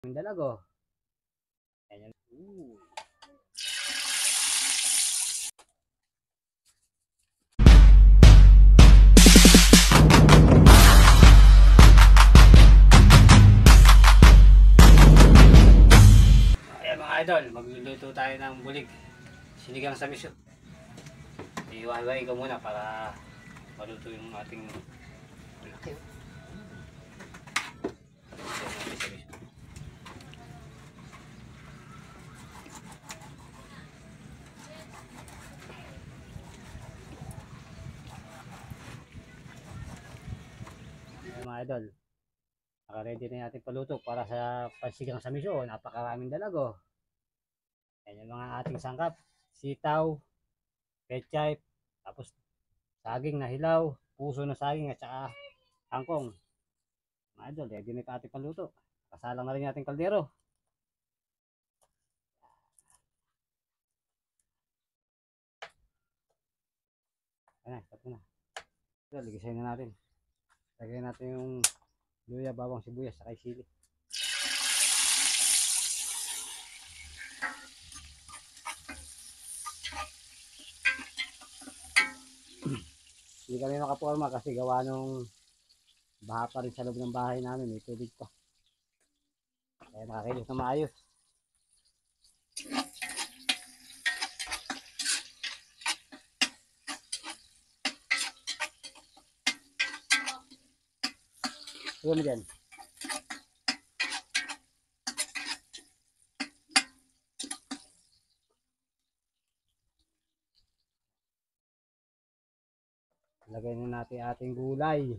Yung dalago. Ayan. Ooh. Ayan mga idol, magluluto tayo ng bulig. Sinigang sa miso. Iwahiwain ko muna para maluto yung ating malaki. Mga idol, naka-ready na natin paluto para sa pansigang sa miso. Napakaraming dalago. Ayan yung mga ating sangkap. Sitaw, pechay, tapos saging na hilaw, puso na saging at saka kangkong. Mga idol, ready na ating paluto. Kasalang na rin natin kaldero. Ayan, start na. Idol, ligisayin na natin. Lagyan natin yung luya, bawang sibuyas, saka sili. Hindi kami makaporma kasi gawa nung baha pa rin sa loob ng bahay namin, may tubig pa. Kaya nakakilos na maayos. Huwag mo dyan. Lagay na natin ating gulay.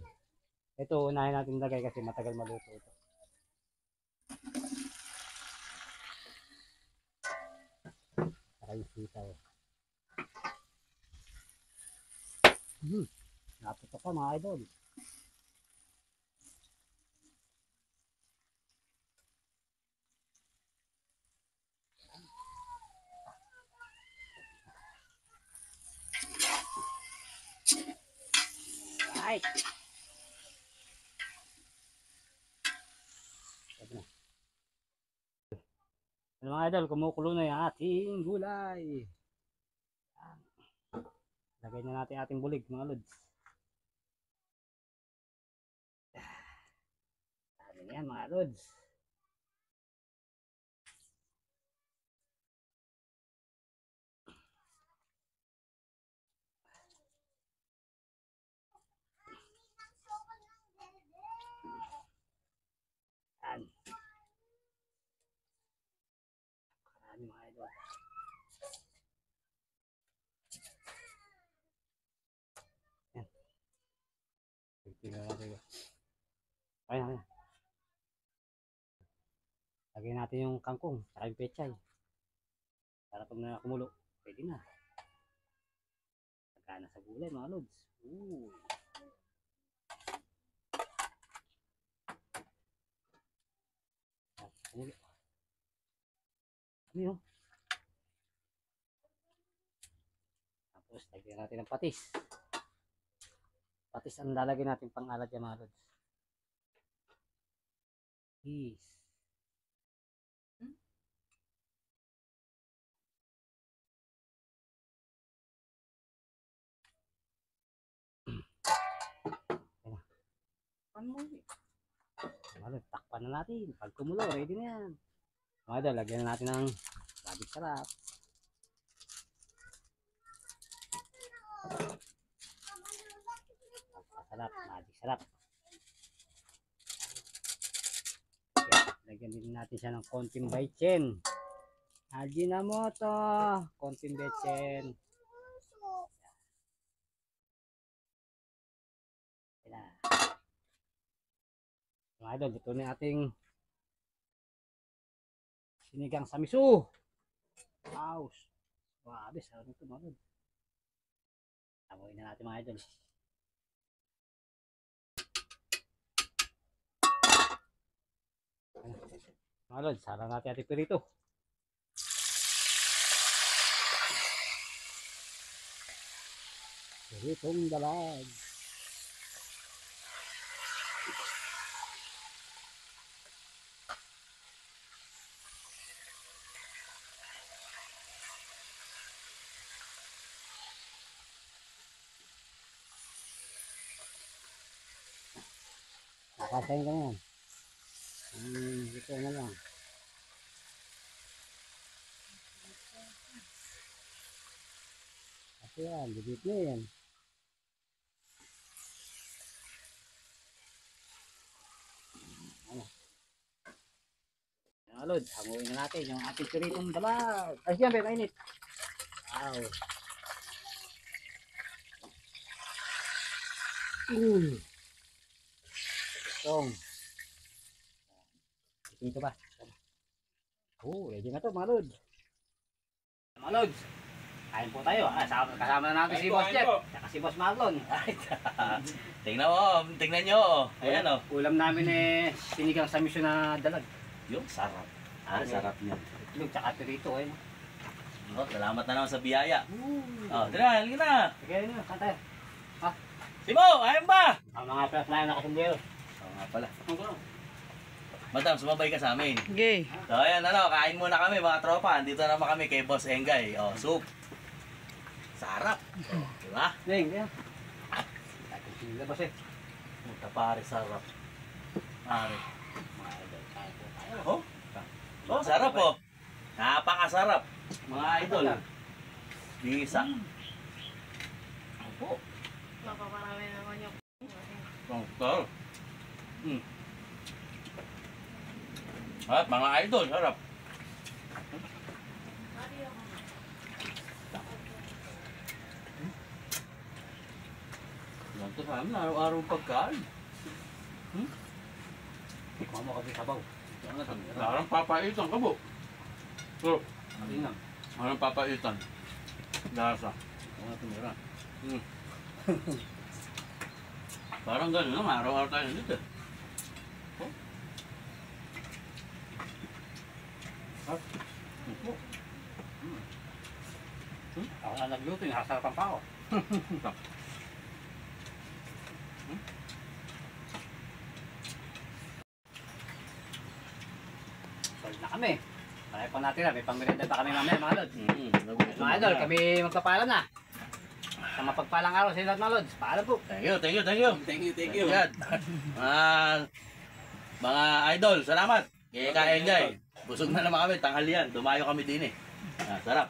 Ito, unahin natin lagay kasi matagal maluto ito. Saka yung sitaw. Naputok ka mga idol. Right. Ano mga idol, kumukulo na yung ating gulay. Lagay na natin ating bulig mga lods. Dami na yan mga lods. Yan. Marami mga idol. Yan. Tingnan natin. Ayan, ayan. Lagyan natin yung kangkong, saka yung pechay. Para pag na kumulo, pwede na. Nagkana sa gulay mga lods. Ooh. Kumulo. Ano yun? Tapos lagyan natin ng patis. Patis ang lalagyan natin pang alat yan mga lods. Yes. Ano, takpan na natin. Pag kumulo, ready na yan. Mga idol, lagyan na natin ng magic sarap. Sarap, magic sarap. Okay, lagyan din natin siya ng konting baitsen. Ajinomoto, konting baitsen. Mga idol, ito na ating sinigang sa miso. Wow. Grabe, sarap ito mga idol. Tamuin na natin mga idol. Mga idol, sarang natin ating pirito. Piritong dalag. Kasayin ka na yan. Ito na lang. Kasi yan, bibit na yan. Ano? Mga lod, hamuin na natin yung ating piritong dalag. Ay, siyempre, mainit. Wow. Itong. Dito ba? Ready na to mga lod. Mga lod, kain po tayo. Kasama na natin si Boss Jeff. Saka si Boss Marlon. Tingnan nyo. Ayan o. Ulam namin sinigang sa misyon na dalag. Yung sarap. Sarap niyan. Itlog tsaka pirito eh. Salamat na naman sa biyaya. Tira, halika na. Sige nyo, kantay. Timo, ayun ba? Ang mga fly na kasundero. Nga pala. Madam, sumabay ka sa amin. Okay. So ayan, kain muna kami mga tropa. Dito naman kami kay Boss Engay. Soup. Sarap. Diba? Ding, ding. Sila boss Puta pare, sarap. Pare. Sarap po. Napakasarap. Mga idol. Bisa. Opo. Napakarami naman yung... Sarap. Mga idol, sarap. Ganito sa amin, araw-araw pagkaan. Tikman mo kasi sabaw. Parang papaitan ka po. So, Malinam. parang papaitan. Lasa. Tumira. Parang gano'n lang, araw-araw tayo dito. Ako na nagluto, nakasarapan pa ako. Solve na kami. Marami pa natin may pangmerenda pa kami mamaya mga lods. Mga idol, kami magpapaalam na. Sa mapagpalang araw sa inyo lahat mga lods. Paalam po. Thank you. Yan. Mga idol, salamat. Kaya ka-enjoy. Busog na naman kami, tanghalian. Dumayo kami din eh. Sarap.